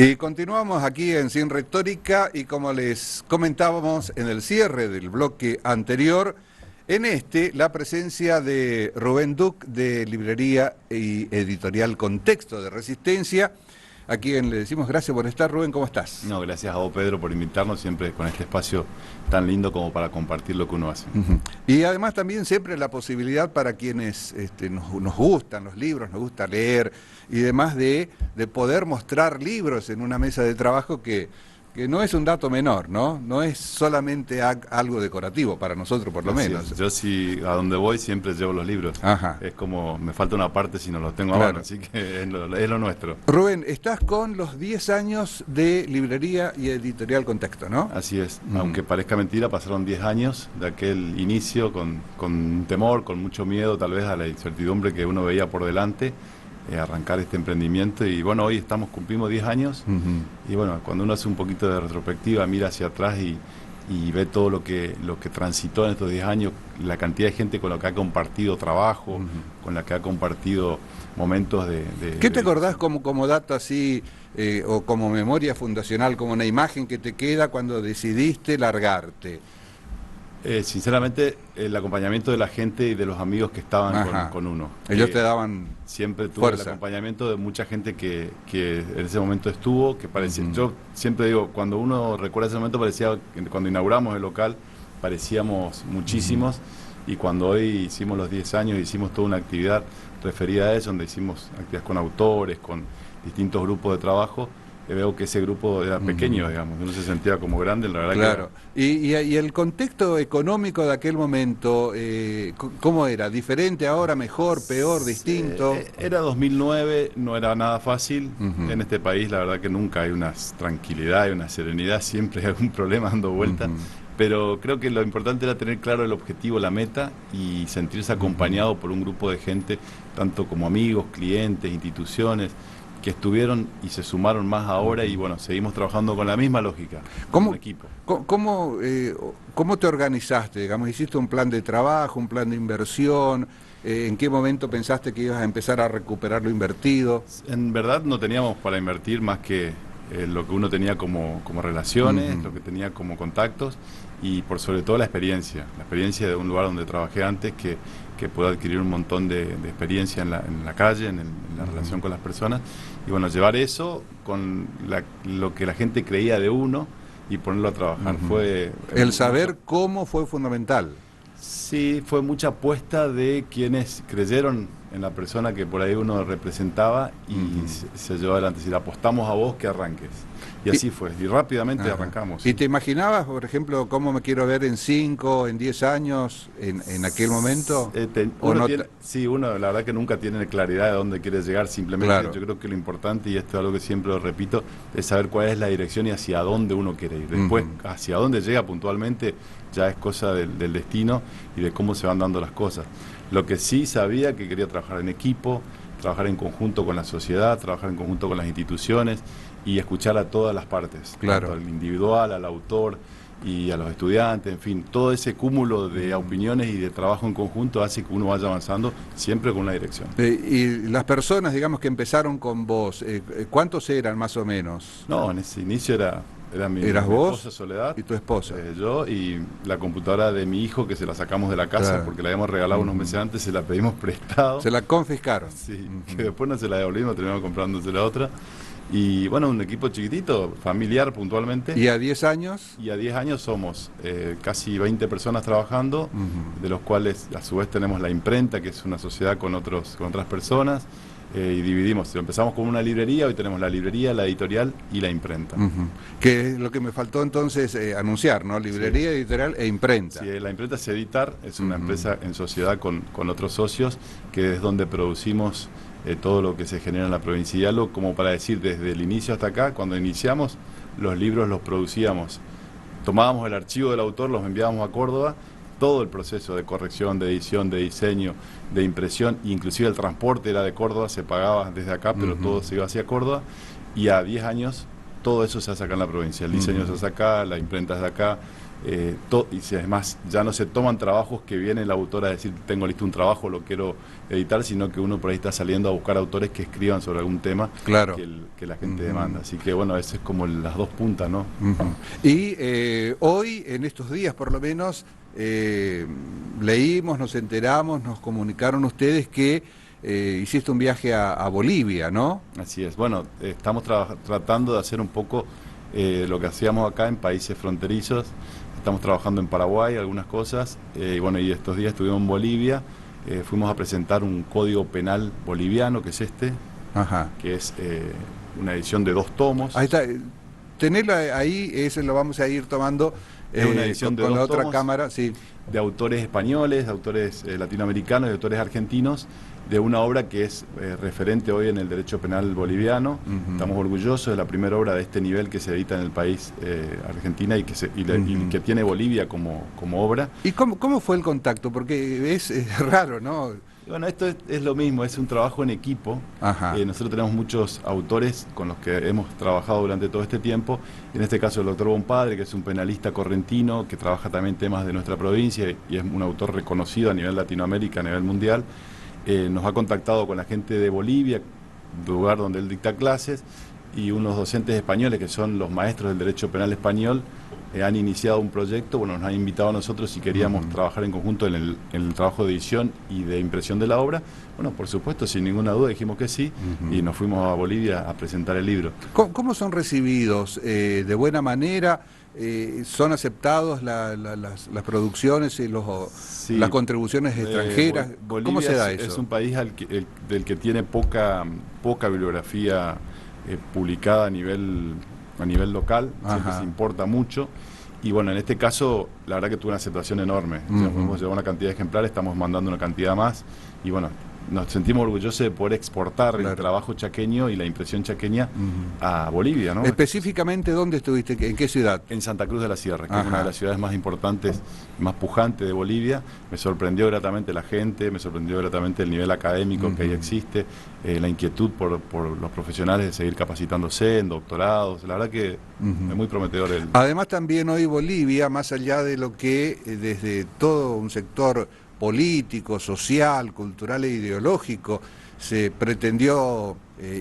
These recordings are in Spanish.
Y continuamos aquí en Sin Retórica y como les comentábamos en el cierre del bloque anterior, en la presencia de Rubén Duc de Librería y Editorial Contexto de Resistencia, a quien le decimos gracias por estar. Rubén, ¿cómo estás? No, gracias a vos, Pedro, por invitarnos siempre con este espacio tan lindo como para compartir lo que uno hace. Y además también siempre la posibilidad para quienes nos gustan los libros, nos gusta leer y demás de poder mostrar libros en una mesa de trabajo que no es un dato menor, ¿no? No es solamente algo decorativo, para nosotros por lo menos. Yo sí, a donde voy siempre llevo los libros. Ajá. Es como, me falta una parte si no los tengo a mano, así que es lo nuestro. Rubén, estás con los 10 años de Librería y Editorial Contexto, ¿no? Así es, aunque parezca mentira, pasaron 10 años de aquel inicio con temor, con mucho miedo tal vez a la incertidumbre que uno veía por delante. Arrancar este emprendimiento y bueno, hoy cumplimos 10 años y bueno, cuando uno hace un poquito de retrospectiva, mira hacia atrás y ve todo lo que transitó en estos 10 años, la cantidad de gente con la que ha compartido trabajo, con la que ha compartido momentos de... ¿Qué te acordás como dato así o como memoria fundacional, como una imagen que te queda cuando decidiste largarte? Sinceramente, el acompañamiento de la gente y de los amigos que estaban con uno. Ellos te daban siempre tuve fuerza. El acompañamiento de mucha gente que en ese momento estuvo, que parecía, yo siempre digo, cuando uno recuerda ese momento parecía, cuando inauguramos el local, parecíamos muchísimos, y cuando hoy hicimos los 10 años, hicimos toda una actividad referida a eso, donde hicimos actividades con autores, con distintos grupos de trabajo, veo que ese grupo era pequeño, digamos, uno se sentía como grande, la verdad. Claro. Y el contexto económico de aquel momento, ¿cómo era? ¿Diferente ahora, mejor, peor, distinto? Era 2009, no era nada fácil. En este país la verdad que nunca hay una tranquilidad y una serenidad, siempre hay algún problema dando vueltas. Pero creo que lo importante era tener claro el objetivo, la meta, y sentirse acompañado por un grupo de gente, tanto como amigos, clientes, instituciones, que estuvieron y se sumaron más ahora y bueno, seguimos trabajando con la misma lógica, como equipo. ¿Cómo te organizaste? Digamos, ¿hiciste un plan de trabajo, un plan de inversión? ¿En qué momento pensaste que ibas a empezar a recuperar lo invertido? En verdad no teníamos para invertir más que lo que uno tenía como relaciones, lo que tenía como contactos y por sobre todo la experiencia de un lugar donde trabajé antes que puedo adquirir un montón de experiencia en la calle, en la relación con las personas y bueno, llevar eso con lo que la gente creía de uno y ponerlo a trabajar. El saber cómo fue fundamental. Sí, fue mucha apuesta de quienes creyeron en la persona que por ahí uno representaba y se llevó adelante. Si apostamos a vos, que arranques. Y así fue, y rápidamente arrancamos. ¿Y te imaginabas, por ejemplo, cómo me quiero ver en 5, en 10 años, en aquel momento? Sí, uno la verdad que nunca tiene claridad de dónde quiere llegar, simplemente yo creo que lo importante, y esto es algo que siempre lo repito, es saber cuál es la dirección y hacia dónde uno quiere ir. Después, hacia dónde llega puntualmente, ya es cosa del destino y de cómo se van dando las cosas. Lo que sí sabía que quería trabajar en equipo, trabajar en conjunto con la sociedad, trabajar en conjunto con las instituciones y escuchar a todas las partes, tanto al individual, al autor y a los estudiantes, en fin, todo ese cúmulo de opiniones y de trabajo en conjunto hace que uno vaya avanzando siempre con una dirección. Y las personas, digamos, que empezaron con vos, ¿cuántos eran más o menos? No, en ese inicio era mi vos, esposa Soledad, y tu esposa, yo y la computadora de mi hijo que se la sacamos de la casa porque la habíamos regalado unos meses antes, se la pedimos prestado. Se la confiscaron. Sí, que después no se la devolvimos, terminamos comprándose la otra. Y bueno, un equipo chiquitito, familiar puntualmente. ¿Y a 10 años? Y a 10 años somos casi 20 personas trabajando, de los cuales a su vez tenemos la imprenta, que es una sociedad con otras personas. Y dividimos, empezamos con una librería, hoy tenemos la librería, la editorial y la imprenta. Que es lo que me faltó entonces anunciar, ¿no? Librería, editorial e imprenta. Sí, la imprenta es Editar, es una empresa en sociedad con otros socios, que es donde producimos todo lo que se genera en la provincia de Hidalgo, como para decir, desde el inicio hasta acá, cuando iniciamos, los libros los producíamos. Tomábamos el archivo del autor, los enviábamos a Córdoba, todo el proceso de corrección, de edición, de diseño, de impresión, inclusive el transporte era de Córdoba, se pagaba desde acá, pero todo se iba hacia Córdoba, y a 10 años todo eso se hace acá en la provincia, el diseño se hace acá, la imprenta es de acá, y si además ya no se toman trabajos que viene el autor a decir tengo listo un trabajo, lo quiero editar, sino que uno por ahí está saliendo a buscar autores que escriban sobre algún tema claro. que la gente demanda. Así que bueno, ese es como las dos puntas, ¿no? Y hoy, en estos días por lo menos, leímos, nos enteramos, nos comunicaron ustedes que hiciste un viaje a Bolivia, ¿no? Así es. Bueno, estamos tratando de hacer un poco lo que hacíamos acá en países fronterizos. Estamos trabajando en Paraguay, algunas cosas, y bueno, y estos días estuvimos en Bolivia, fuimos a presentar un código penal boliviano, que es este, Ajá. que es una edición de 2 tomos. Ahí está, tenerlo ahí, ese lo vamos a ir tomando una edición con de la 2 otra tomos, cámara, sí. De autores españoles, de autores latinoamericanos, de autores argentinos, de una obra que es referente hoy en el derecho penal boliviano. Estamos orgullosos de la primera obra de este nivel que se edita en el país Argentina y que tiene Bolivia como obra. ¿Y cómo fue el contacto? Porque es raro, ¿no? Bueno, esto es lo mismo, es un trabajo en equipo. Nosotros tenemos muchos autores con los que hemos trabajado durante todo este tiempo. En este caso el doctor Bompadre, que es un penalista correntino, que trabaja también temas de nuestra provincia y es un autor reconocido a nivel Latinoamérica, a nivel mundial. Nos ha contactado con la gente de Bolivia, lugar donde él dicta clases, y unos docentes españoles que son los maestros del derecho penal español han iniciado un proyecto. Bueno, nos han invitado a nosotros si queríamos trabajar en conjunto en el trabajo de edición y de impresión de la obra. Bueno, por supuesto, sin ninguna duda dijimos que sí, y nos fuimos a Bolivia a presentar el libro. ¿Cómo son recibidos? ¿De buena manera? ¿Son aceptados las producciones y las contribuciones extranjeras? Bolivia ¿Cómo se da eso? Es un país del que tiene poca bibliografía publicada a nivel local, siempre se importa mucho. Y bueno, en este caso, la verdad que tuvo una aceptación enorme. Hemos llevado una cantidad de ejemplares, estamos mandando una cantidad más. Y bueno, nos sentimos orgullosos de poder exportar el trabajo chaqueño y la impresión chaqueña a Bolivia, ¿no? Específicamente, ¿dónde estuviste? ¿En qué ciudad? En Santa Cruz de la Sierra, que es una de las ciudades más importantes, más pujantes de Bolivia. Me sorprendió gratamente la gente, me sorprendió gratamente el nivel académico que ahí existe, la inquietud por los profesionales de seguir capacitándose en doctorados. La verdad que es muy prometedor. Además, también hoy Bolivia, más allá de lo que desde todo un sector político, social, cultural e ideológico se pretendió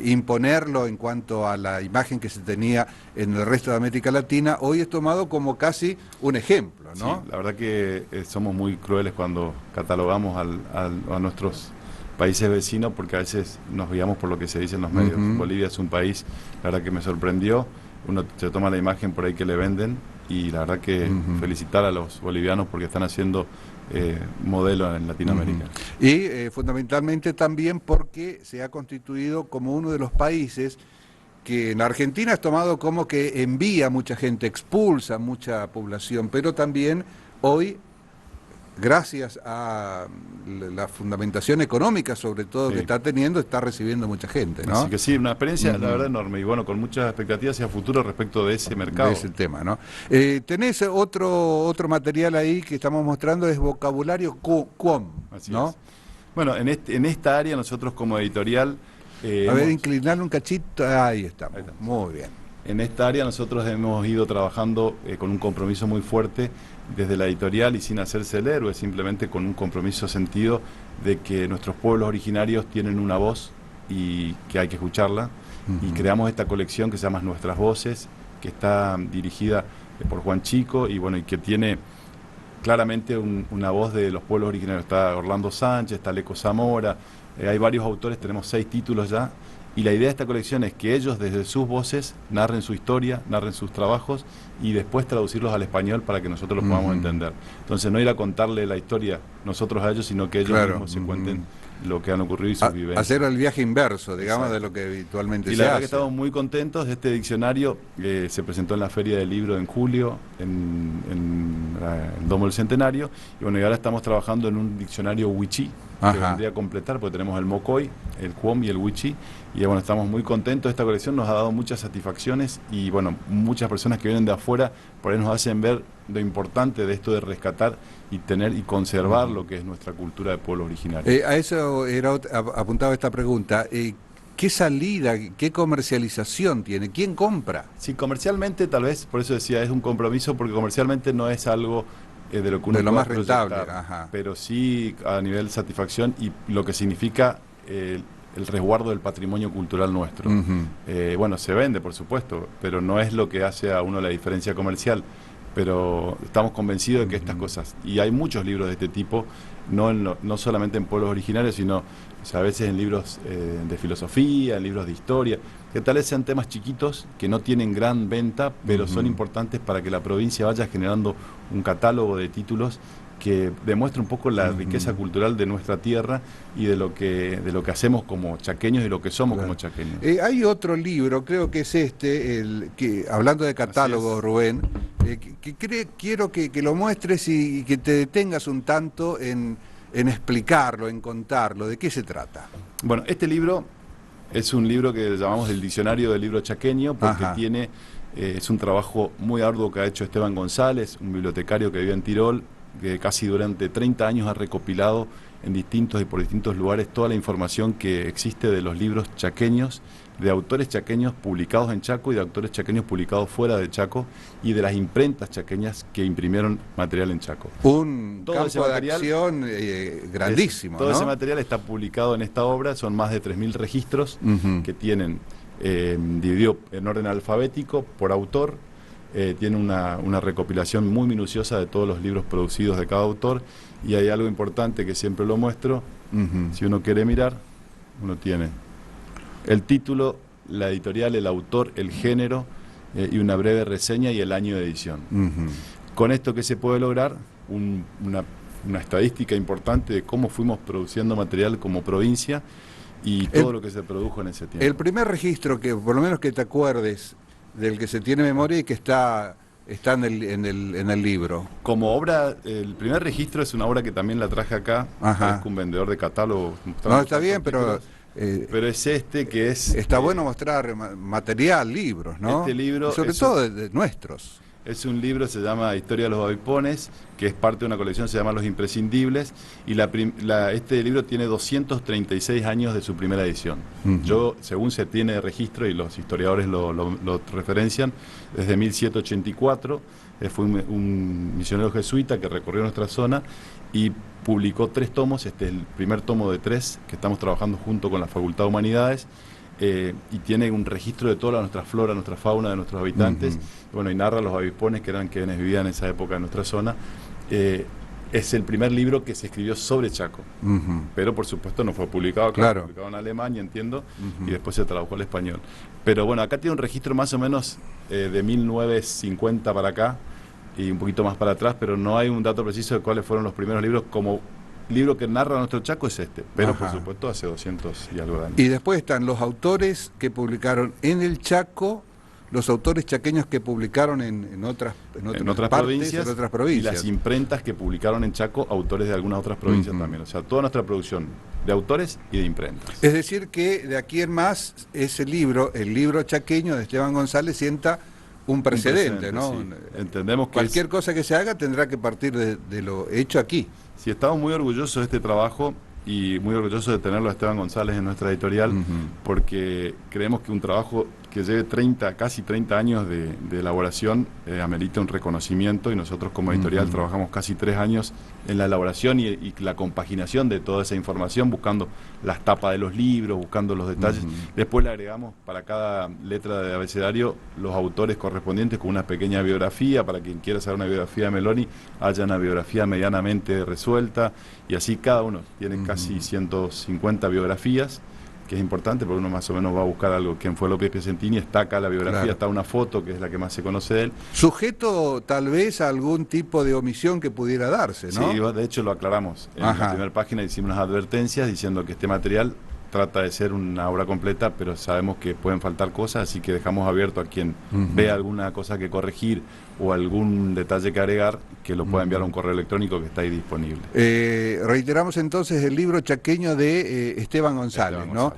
imponerlo en cuanto a la imagen que se tenía en el resto de América Latina, hoy es tomado como casi un ejemplo, ¿no? Sí, la verdad que somos muy crueles cuando catalogamos a nuestros países vecinos, porque a veces nos guiamos por lo que se dice en los medios. Bolivia es un país, la verdad que me sorprendió. Uno se toma la imagen por ahí que le venden, y la verdad que felicitar a los bolivianos porque están haciendo modelo en Latinoamérica. Y fundamentalmente también porque se ha constituido como uno de los países que en Argentina es tomado como que envía mucha gente, expulsa mucha población, pero también hoy, gracias a la fundamentación económica sobre todo que está teniendo, está recibiendo mucha gente, ¿no? Así que sí, una experiencia la verdad enorme, y bueno, con muchas expectativas hacia futuro respecto de ese mercado. De ese tema, ¿no? Tenés otro material ahí que estamos mostrando, es vocabulario QOM, ¿no? Es. Bueno, en esta área nosotros como editorial... a ver, inclinarle un cachito, ahí estamos, muy bien. En esta área nosotros hemos ido trabajando con un compromiso muy fuerte desde la editorial y sin hacerse el héroe, simplemente con un compromiso sentido de que nuestros pueblos originarios tienen una voz y que hay que escucharla. Y creamos esta colección que se llama Nuestras Voces, que está dirigida por Juan Chico y bueno, y que tiene claramente una voz de los pueblos originarios. Está Orlando Sánchez, está Leco Zamora, hay varios autores, tenemos 6 títulos ya. Y la idea de esta colección es que ellos desde sus voces narren su historia, narren sus trabajos y después traducirlos al español para que nosotros los podamos entender. Entonces no ir a contarle la historia nosotros a ellos, sino que ellos mismos se cuenten lo que han ocurrido y sus vivencias. Hacer el viaje inverso, digamos, de lo que habitualmente se hace. Y la verdad que estamos muy contentos de este diccionario. Se presentó en la Feria del Libro en julio, en el Domo del Centenario. Y bueno, y ahora estamos trabajando en un diccionario wichí, que vendría a completar, porque tenemos el mocoy, el QOM y el wichí. Y bueno, estamos muy contentos. Esta colección nos ha dado muchas satisfacciones y bueno, muchas personas que vienen de afuera por ahí nos hacen ver lo importante de esto de rescatar y tener y conservar lo que es nuestra cultura de pueblo originario. A eso apuntaba esta pregunta. ¿Qué salida, qué comercialización tiene? ¿Quién compra? Sí, comercialmente tal vez, por eso decía, es un compromiso, porque comercialmente no es algo de lo que uno De lo pueda más rentable, proyectar, ajá. pero sí a nivel satisfacción y lo que significa el resguardo del patrimonio cultural nuestro. Bueno, se vende, por supuesto, pero no es lo que hace a uno la diferencia comercial. Pero estamos convencidos de que estas cosas, y hay muchos libros de este tipo, no solamente en pueblos originarios, sino, o sea, a veces en libros de filosofía, en libros de historia, que tal vez sean temas chiquitos, que no tienen gran venta, pero son importantes para que la provincia vaya generando un catálogo de títulos que demuestra un poco la riqueza cultural de nuestra tierra y de lo que hacemos como chaqueños y lo que somos como chaqueños. Hay otro libro, creo que es hablando de catálogo, Rubén, quiero que lo muestres y que te detengas un tanto en explicarlo, en contarlo. ¿De qué se trata? Bueno, este libro es un libro que llamamos el Diccionario del Libro Chaqueño, porque es un trabajo muy arduo que ha hecho Esteban González, un bibliotecario que vive en Tirol, que casi durante 30 años ha recopilado en distintos y por distintos lugares toda la información que existe de los libros chaqueños, de autores chaqueños publicados en Chaco y de autores chaqueños publicados fuera de Chaco, y de las imprentas chaqueñas que imprimieron material en Chaco. Un campo de acción grandísimo, todo ¿no? ese material está publicado en esta obra, son más de 3.000 registros que tienen dividido en orden alfabético por autor. Tiene una recopilación muy minuciosa de todos los libros producidos de cada autor, y hay algo importante que siempre lo muestro. Si uno quiere mirar, uno tiene el título, la editorial, el autor, el género, y una breve reseña y el año de edición. Con esto, ¿qué se puede lograr? Una estadística importante de cómo fuimos produciendo material como provincia y todo lo que se produjo en ese tiempo. El primer registro, que por lo menos que te acuerdes, del que se tiene memoria y que está en el libro. Como obra, el primer registro es una obra que también la traje acá, es un vendedor de catálogo. No, está bien, pero es que es... Está bueno mostrar material, libros, ¿no? Este libro... Sobre todo de nuestros. Es un libro, se llama Historia de los Avipones, que es parte de una colección, se llama Los Imprescindibles, y este libro tiene 236 años de su primera edición. Yo, según se tiene de registro, y los historiadores lo referencian, desde 1784, fue un misionero jesuita que recorrió nuestra zona y publicó 3 tomos. Este es el primer tomo de 3 que estamos trabajando junto con la Facultad de Humanidades. Y tiene un registro de toda nuestra flora, nuestra fauna, de nuestros habitantes, bueno, y narra los avispones, que eran quienes vivían en esa época en nuestra zona. Es el primer libro que se escribió sobre Chaco, pero por supuesto no fue publicado acá, fue publicado en Alemania, entiendo, y después se tradujo al español. Pero bueno, acá tiene un registro más o menos de 1950 para acá, y un poquito más para atrás, pero no hay un dato preciso de cuáles fueron los primeros libros. Como libro que narra nuestro Chaco es este, pero por supuesto hace 200 y algo de años. Y después están los autores que publicaron en el Chaco, los autores chaqueños que publicaron en otras provincias, y las imprentas que publicaron en Chaco autores de algunas otras provincias también. O sea, toda nuestra producción de autores y de imprentas. Es decir que de aquí en más ese libro, el libro chaqueño de Esteban González, sienta un precedente, ¿no? Sí. Entendemos que cualquier cosa que se haga tendrá que partir de lo hecho aquí. Sí, estamos muy orgullosos de este trabajo y muy orgullosos de tenerlo a Esteban González en nuestra editorial, porque creemos que un trabajo que lleve casi 30 años de elaboración amerita un reconocimiento, y nosotros como editorial trabajamos casi 3 años en la elaboración y la compaginación de toda esa información, buscando las tapas de los libros, buscando los detalles. Después le agregamos para cada letra de abecedario los autores correspondientes con una pequeña biografía, para quien quiera saber una biografía de Meloni haya una biografía medianamente resuelta, y así cada uno tiene casi 150 biografías, que es importante porque uno más o menos va a buscar algo. ¿Quién fue López Piacentini? Está acá la biografía, está una foto que es la que más se conoce de él. Sujeto tal vez a algún tipo de omisión que pudiera darse, ¿no? Sí, de hecho lo aclaramos. En la primera página hicimos unas advertencias diciendo que este material trata de ser una obra completa, pero sabemos que pueden faltar cosas, así que dejamos abierto a quien vea alguna cosa que corregir o algún detalle que agregar, que lo pueda enviar a un correo electrónico que está ahí disponible. Reiteramos entonces el libro chaqueño de Esteban González, ¿no?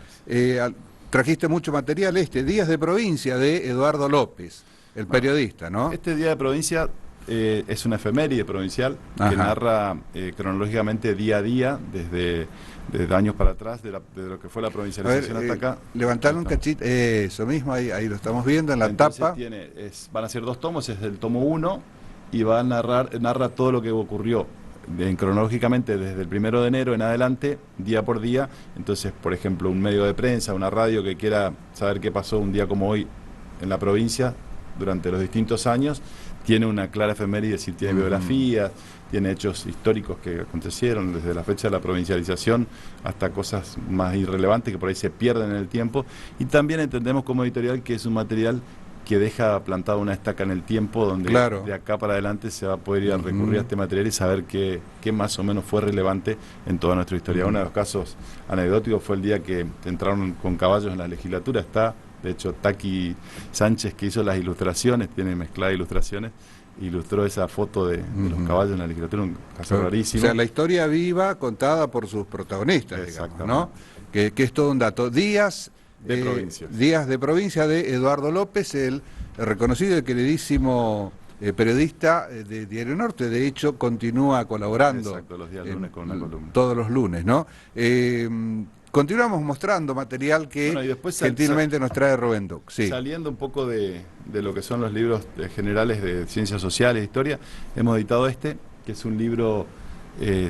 Trajiste mucho material, Días de Provincia, de Eduardo López, el periodista, ¿no? Este Día de Provincia es una efeméride provincial que narra cronológicamente día a día, desde años para atrás, de lo que fue la provincialización hasta acá. Levantarle un cachito, eso mismo, ahí lo estamos viendo en la tapa. Van a ser 2 tomos, es el tomo 1 y narra todo lo que ocurrió cronológicamente desde el 1 de enero en adelante, día por día. Entonces, por ejemplo, un medio de prensa, una radio que quiera saber qué pasó un día como hoy en la provincia durante los distintos años, tiene una clara efeméride, es decir, tiene biografías, tiene hechos históricos que acontecieron desde la fecha de la provincialización hasta cosas más irrelevantes que por ahí se pierden en el tiempo. Y también entendemos como editorial que es un material que deja plantada una estaca en el tiempo, donde de acá para adelante se va a poder ir a recurrir a este material y saber qué más o menos fue relevante en toda nuestra historia. Uno de los casos anecdóticos fue el día que entraron con caballos en la legislatura. Está, de hecho, Taqui Sánchez, que hizo las ilustraciones, tiene mezcladas ilustraciones, ilustró esa foto de los caballos en la legislatura, un caso rarísimo. O sea, la historia viva contada por sus protagonistas, digamos, ¿no? Que es todo un dato. Días de provincia de Eduardo López, el reconocido y queridísimo periodista de Diario Norte. De hecho, continúa colaborando los días lunes con una columna. Todos los lunes, ¿no? Continuamos mostrando material que gentilmente nos trae Rubén Duck. Sí. Saliendo un poco de lo que son los libros generales de ciencias sociales, historia, hemos editado que es un libro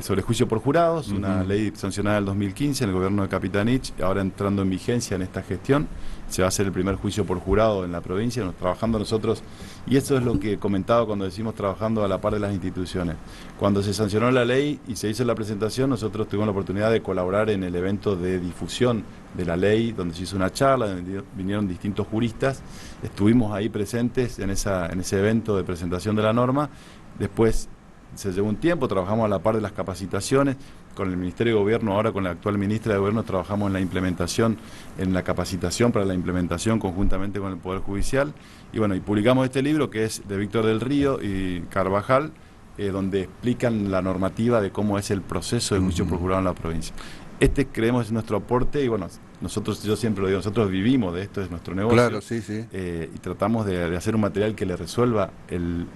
sobre juicio por jurados, una ley sancionada en el 2015 en el gobierno de Capitanich, ahora entrando en vigencia en esta gestión. Se va a hacer el primer juicio por jurado en la provincia, trabajando nosotros, y eso es lo que comentaba cuando decimos trabajando a la par de las instituciones. Cuando se sancionó la ley y se hizo la presentación, nosotros tuvimos la oportunidad de colaborar en el evento de difusión de la ley, donde se hizo una charla, donde vinieron distintos juristas, estuvimos ahí presentes en ese evento de presentación de la norma. Después se llevó un tiempo, trabajamos a la par de las capacitaciones, con el Ministerio de Gobierno, ahora con la actual ministra de Gobierno, trabajamos en la implementación, en la capacitación para la implementación conjuntamente con el Poder Judicial, y bueno, y publicamos este libro que es de Víctor del Río y Carvajal, donde explican la normativa de cómo es el proceso de juicio por jurado en la provincia. Creemos es nuestro aporte, y bueno, yo siempre lo digo, nosotros vivimos de esto, es nuestro negocio. Claro, sí. Y tratamos de hacer un material que le resuelva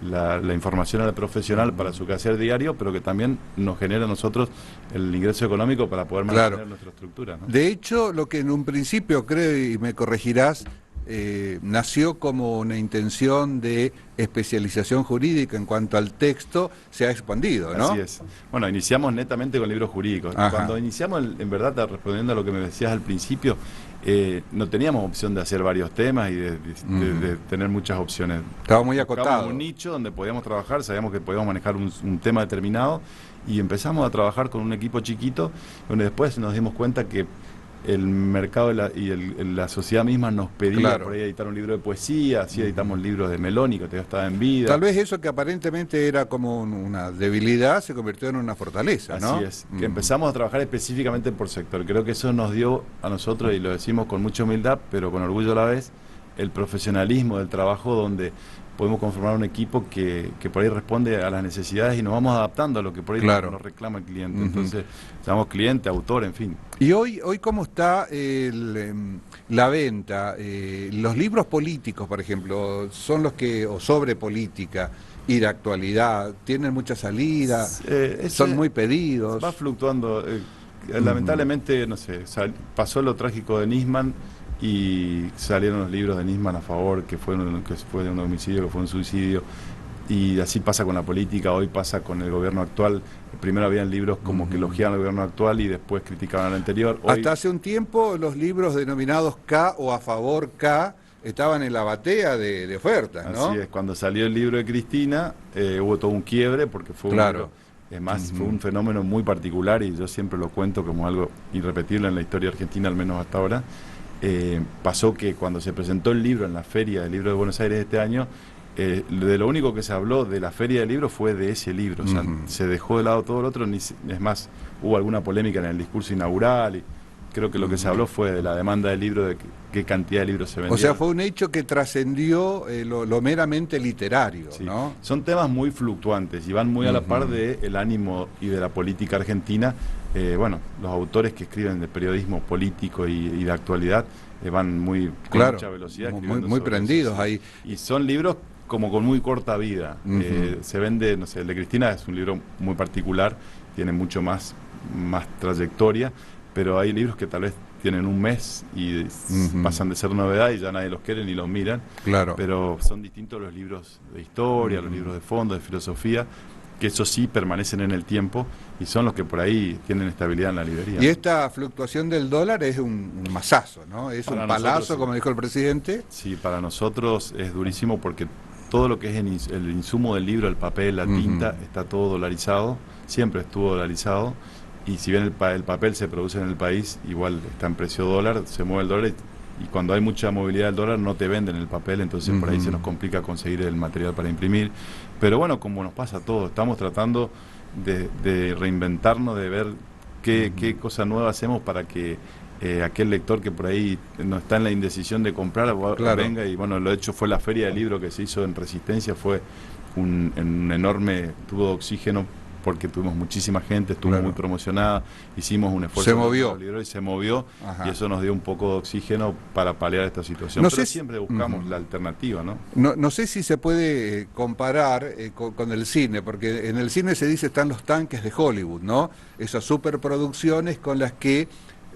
la información al profesional para su quehacer diario, pero que también nos genera a nosotros el ingreso económico para poder mantener nuestra estructura, ¿no? De hecho, lo que en un principio creo, y me corregirás, nació como una intención de especialización jurídica en cuanto al texto, se ha expandido, ¿no? Así es. Bueno, iniciamos netamente con libros jurídicos. Cuando iniciamos, en verdad, respondiendo a lo que me decías al principio, no teníamos opción de hacer varios temas y de tener muchas opciones. Estaba muy acotado. Buscamos un nicho donde podíamos trabajar, sabíamos que podíamos manejar un tema determinado, y empezamos a trabajar con un equipo chiquito, donde después nos dimos cuenta que el mercado y la sociedad misma nos pedía por ahí editar un libro de poesía, así editamos libros de Meloni, que todavía estaba en vida. Tal vez eso que aparentemente era como una debilidad se convirtió en una fortaleza, ¿no? Así es, que empezamos a trabajar específicamente por sector. Creo que eso nos dio a nosotros, y lo decimos con mucha humildad, pero con orgullo a la vez, el profesionalismo del trabajo, donde podemos conformar un equipo que por ahí responde a las necesidades y nos vamos adaptando a lo que por ahí nos reclama el cliente. Entonces, llamamos cliente, autor, en fin. ¿Y hoy cómo está la venta? Los libros políticos, por ejemplo, son los o sobre política y de actualidad, tienen mucha salida, son muy pedidos. Va fluctuando. Lamentablemente, no sé, pasó lo trágico de Nisman, y salieron los libros de Nisman a favor, que fue un homicidio, que fue un suicidio, y así pasa con la política, hoy pasa con el gobierno actual. Primero habían libros como que elogiaban al gobierno actual y después criticaban al anterior. Hasta hace un tiempo los libros denominados K o a favor K estaban en la batea de ofertas, ¿no? Así es, cuando salió el libro de Cristina hubo todo un quiebre, porque fue fue un fenómeno muy particular, y yo siempre lo cuento como algo irrepetible en la historia argentina, al menos hasta ahora. Pasó que cuando se presentó el libro en la Feria del Libro de Buenos Aires este año, de lo único que se habló de la Feria del Libro fue de ese libro. O sea, se dejó de lado todo lo otro, es más, hubo alguna polémica en el discurso inaugural, y creo que lo que se habló fue de la demanda del libro, de qué cantidad de libros se vendían. O sea, fue un hecho que trascendió lo meramente literario, ¿no? Son temas muy fluctuantes y van muy a la par del ánimo y de la política argentina. Bueno, los autores que escriben de periodismo político y de actualidad van con mucha velocidad. Muy prendidos ahí. Y son libros como con muy corta vida. Se vende, no sé, el de Cristina es un libro muy particular, tiene mucho más trayectoria, pero hay libros que tal vez tienen un mes y pasan de ser novedad y ya nadie los quiere ni los miran. Claro. Pero son distintos los libros de historia, los libros de fondo, de filosofía, que eso sí permanecen en el tiempo y son los que por ahí tienen estabilidad en la librería. Y esta fluctuación del dólar es un masazo, ¿no? Es para un palazo, sí, como dijo el presidente. Sí, para nosotros es durísimo porque todo lo que es el insumo del libro, el papel, la tinta, está todo dolarizado, siempre estuvo dolarizado, y si bien el papel se produce en el país, igual está en precio dólar, se mueve el dólar, y cuando hay mucha movilidad del dólar no te venden el papel, entonces por ahí se nos complica conseguir el material para imprimir. Pero bueno, como nos pasa a todos, estamos tratando de reinventarnos, de ver qué cosa nueva hacemos para que aquel lector que por ahí no está en la indecisión de comprar, claro, venga. Y bueno, lo hecho fue la feria del libro que se hizo en Resistencia, fue un enorme tubo de oxígeno, porque tuvimos muchísima gente, estuvo muy promocionada, hicimos un esfuerzo. Se movió. Y se movió, y eso nos dio un poco de oxígeno para paliar esta situación. No Pero sé siempre buscamos la alternativa, ¿no? No sé si se puede comparar con el cine, porque en el cine se dice están los tanques de Hollywood, ¿no? Esas superproducciones con las que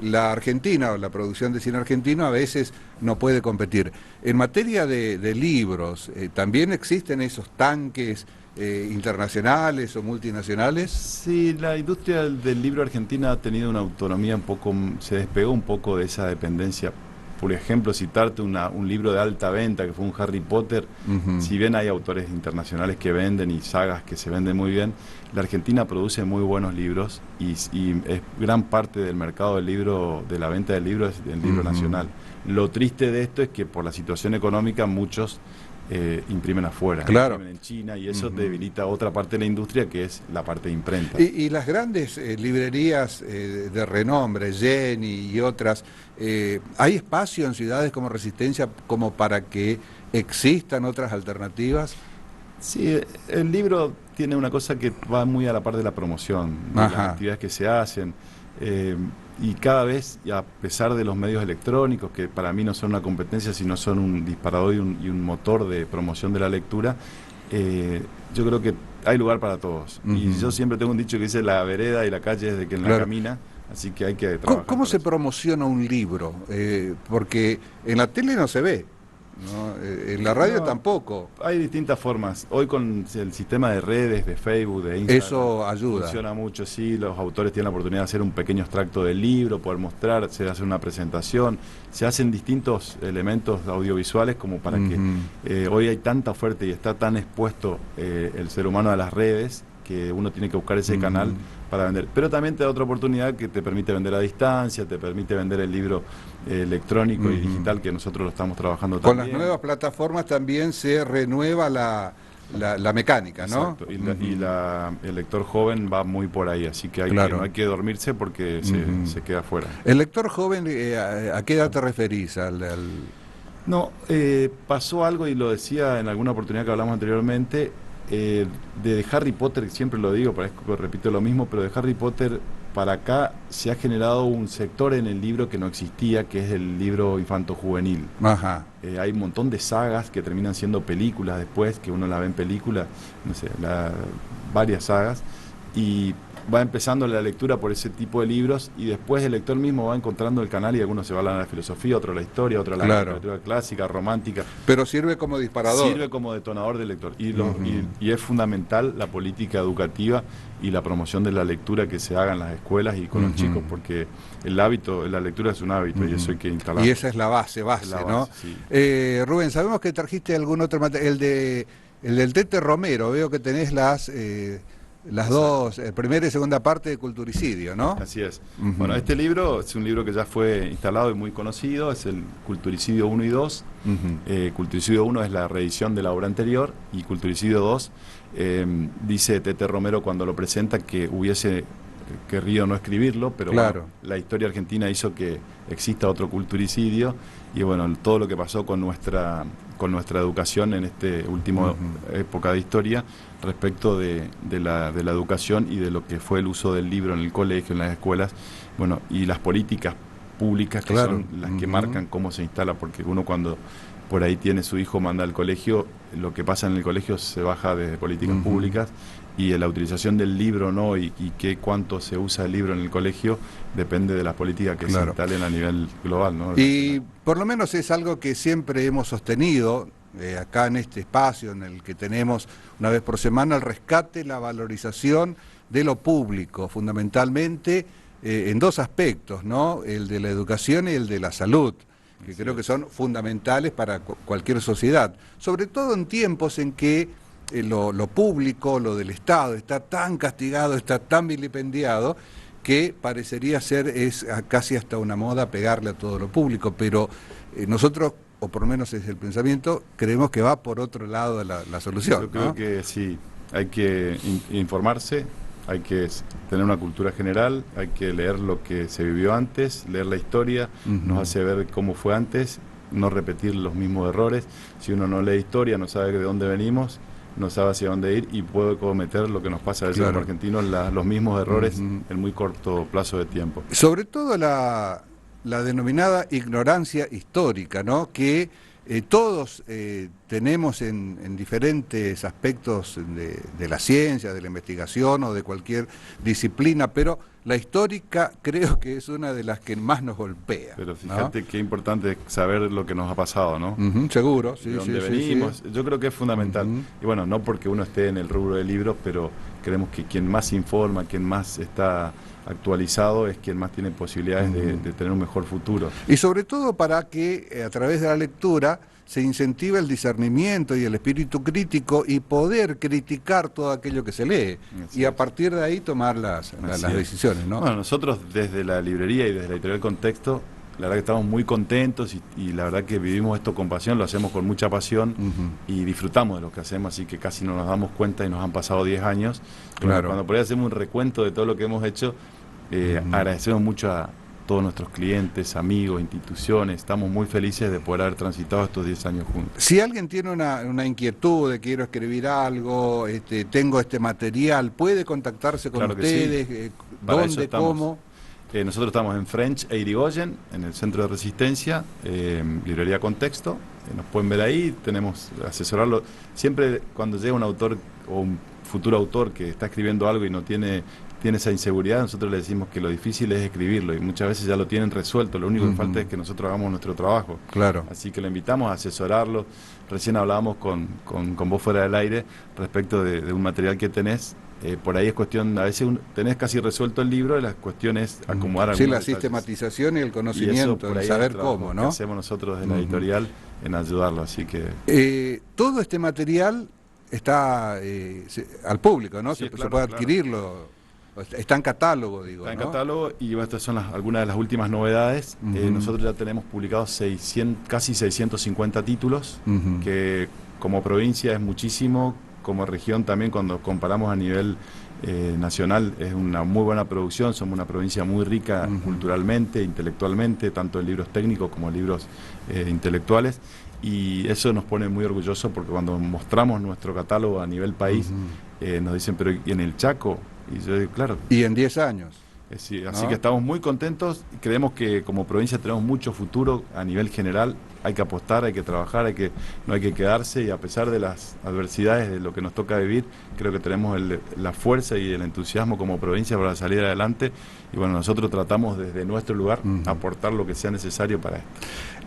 la Argentina o la producción de cine argentino a veces no puede competir. En materia de libros, ¿también existen esos tanques internacionales o multinacionales? Sí, la industria del libro argentina ha tenido una autonomía un poco, se despegó un poco de esa dependencia. Por ejemplo, citarte un libro de alta venta que fue un Harry Potter, si bien hay autores internacionales que venden y sagas que se venden muy bien, la Argentina produce muy buenos libros y es gran parte del mercado del libro, de la venta del libro, es el libro nacional. Lo triste de esto es que por la situación económica muchos imprimen afuera, claro, imprimen en China, y eso debilita otra parte de la industria que es la parte de imprenta. Y las grandes librerías de renombre, Jenny y otras, ¿hay espacio en ciudades como Resistencia como para que existan otras alternativas? Sí, el libro tiene una cosa que va muy a la par de la promoción, de las actividades que se hacen. Y cada vez, y a pesar de los medios electrónicos, que para mí no son una competencia, sino son un disparador y un motor de promoción de la lectura, yo creo que hay lugar para todos. Y yo siempre tengo un dicho que dice: la vereda y la calle es de quien la camina, así que hay que trabajar. ¿Cómo se promociona un libro? Porque en la tele no se ve, ¿no? En la radio tampoco. Hay distintas formas. Hoy con el sistema de redes, de Facebook, de Instagram, eso ayuda. Funciona mucho, sí. Los autores tienen la oportunidad de hacer un pequeño extracto del libro, poder mostrar, se hace una presentación, se hacen distintos elementos audiovisuales como para que hoy hay tanta oferta y está tan expuesto el ser humano a las redes, que uno tiene que buscar ese canal para vender. Pero también te da otra oportunidad que te permite vender a distancia, te permite vender el libro electrónico y digital, que nosotros lo estamos trabajando también. Con las nuevas plataformas también se renueva la mecánica, ¿no? Exacto. El lector joven va muy por ahí, así que, no hay que dormirse porque se queda fuera. ¿El lector joven, a qué edad te referís? No, pasó algo, y lo decía en alguna oportunidad que hablamos anteriormente, de Harry Potter, siempre lo digo, parece que repito lo mismo, pero de Harry Potter para acá se ha generado un sector en el libro que no existía, que es el libro infanto-juvenil. Hay un montón de sagas que terminan siendo películas después, que uno la ve en película, no sé, varias sagas, y va empezando la lectura por ese tipo de libros, y después el lector mismo va encontrando el canal, y algunos se van a la filosofía, otro a la historia, otro a la literatura clásica, romántica. Pero sirve como disparador. Sirve como detonador del lector. Y es fundamental la política educativa y la promoción de la lectura que se haga en las escuelas y con los chicos, porque el hábito, la lectura es un hábito, y eso hay que instalar. Y esa es la base, ¿no? Sí. Rubén, sabemos que trajiste algún otro material, el del Tete Romero, veo que tenés las dos, primera y segunda parte de Culturicidio, ¿no? Así es. Bueno, este libro es un libro que ya fue instalado y muy conocido, es el Culturicidio 1 y 2. Culturicidio 1 es la reedición de la obra anterior, y Culturicidio 2, dice Tete Romero cuando lo presenta que hubiese querido no escribirlo, pero bueno, la historia argentina hizo que exista otro culturicidio, y bueno, todo lo que pasó con nuestra educación en este último época de historia respecto de la educación y de lo que fue el uso del libro en el colegio, en las escuelas, bueno, y las políticas públicas que son las que marcan cómo se instala, porque uno cuando por ahí tiene su hijo, manda al colegio, lo que pasa en el colegio se baja desde políticas públicas, y la utilización del libro, ¿no? y cuánto se usa el libro en el colegio depende de las políticas que se instalen a nivel global, ¿no? Y por lo menos es algo que siempre hemos sostenido acá en este espacio en el que tenemos una vez por semana el rescate, la valorización de lo público, fundamentalmente en dos aspectos, ¿no? El de la educación y el de la salud, que creo que son fundamentales para cualquier sociedad, sobre todo en tiempos en que lo público, lo del Estado, está tan castigado, está tan vilipendiado, que parecería ser casi hasta una moda pegarle a todo lo público, pero nosotros, o por lo menos es el pensamiento, creemos que va por otro lado la solución. Yo creo que sí, hay que informarse, hay que tener una cultura general, hay que leer lo que se vivió antes, leer la historia, nos hace ver cómo fue antes, no repetir los mismos errores. Si uno no lee historia, no sabe de dónde venimos, no sabe hacia dónde ir y puede cometer lo que nos pasa a veces como argentinos, los mismos errores en muy corto plazo de tiempo. Sobre todo la denominada ignorancia histórica, ¿no? Que todos tenemos en diferentes aspectos de la ciencia, de la investigación o de cualquier disciplina, pero la histórica creo que es una de las que más nos golpea. Pero fíjate, ¿no? Qué importante es saber lo que nos ha pasado, ¿no? Seguro, sí, de dónde venimos. Yo creo que es fundamental. Y bueno, no porque uno esté en el rubro de libros, pero creemos que quien más informa, quien más está actualizado, es quien más tiene posibilidades de tener un mejor futuro. Y sobre todo para que a través de la lectura se incentive el discernimiento y el espíritu crítico y poder criticar todo aquello que se lee y a partir de ahí tomar las decisiones, ¿no? Bueno, nosotros desde la librería y desde la editorial Contexto, la verdad que estamos muy contentos y la verdad que vivimos esto con pasión, lo hacemos con mucha pasión y disfrutamos de lo que hacemos, así que casi no nos damos cuenta y nos han pasado 10 años. Claro. Cuando por ahí hacemos un recuento de todo lo que hemos hecho, agradecemos mucho a todos nuestros clientes, amigos, instituciones. Estamos muy felices de poder haber transitado estos 10 años juntos. Si alguien tiene una inquietud de quiero escribir algo, tengo este material, ¿puede contactarse con ustedes? Sí. ¿Dónde, cómo? Nosotros estamos en French e Irigoyen, en el Centro de Resistencia, librería Contexto. Nos pueden ver ahí, tenemos asesorarlo. Siempre cuando llega un autor o un futuro autor que está escribiendo algo y no tiene esa inseguridad, nosotros le decimos que lo difícil es escribirlo y muchas veces ya lo tienen resuelto, lo único que falta es que nosotros hagamos nuestro trabajo. Claro. Así que lo invitamos a asesorarlo. Recién hablábamos con vos fuera del aire respecto de un material que tenés. Por ahí es cuestión, a veces tenés casi resuelto el libro y la cuestión es acomodar sí, la sistematización y el conocimiento, el saber cómo, ¿no? Que hacemos nosotros en la editorial en ayudarlo, así que... todo este material está al público, ¿no? Sí, se puede adquirirlo. Está en catálogo, digo. Está en catálogo y estas son algunas de las últimas novedades. Nosotros ya tenemos publicados casi 650 títulos, que como provincia es muchísimo, como región también cuando comparamos a nivel nacional es una muy buena producción. Somos una provincia muy rica culturalmente, intelectualmente, tanto en libros técnicos como en libros intelectuales. Y eso nos pone muy orgullosos porque cuando mostramos nuestro catálogo a nivel país, nos dicen, pero ¿y en el Chaco? Y yo digo, claro. Y en 10 años. Sí, así que estamos muy contentos y creemos que como provincia tenemos mucho futuro a nivel general. Hay que apostar, hay que trabajar, no hay que quedarse y a pesar de las adversidades de lo que nos toca vivir, creo que tenemos la fuerza y el entusiasmo como provincia para salir adelante y bueno, nosotros tratamos desde nuestro lugar aportar lo que sea necesario para esto.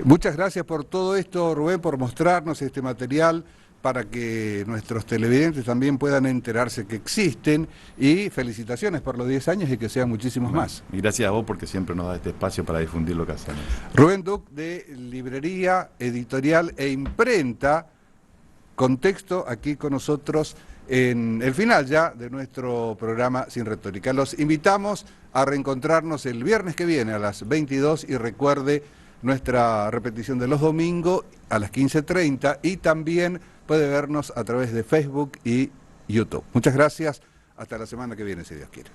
Muchas gracias por todo esto, Rubén, por mostrarnos este material para que nuestros televidentes también puedan enterarse que existen y felicitaciones por los 10 años y que sean muchísimos más. Y gracias a vos porque siempre nos da este espacio para difundir lo que hacemos. Rubén Duc de Librería, Editorial e Imprenta, Contexto, aquí con nosotros en el final ya de nuestro programa Sin Retórica. Los invitamos a reencontrarnos el viernes que viene a las 22 y recuerde nuestra repetición de los domingos a las 15:30 y también puede vernos a través de Facebook y YouTube. Muchas gracias. Hasta la semana que viene, si Dios quiere.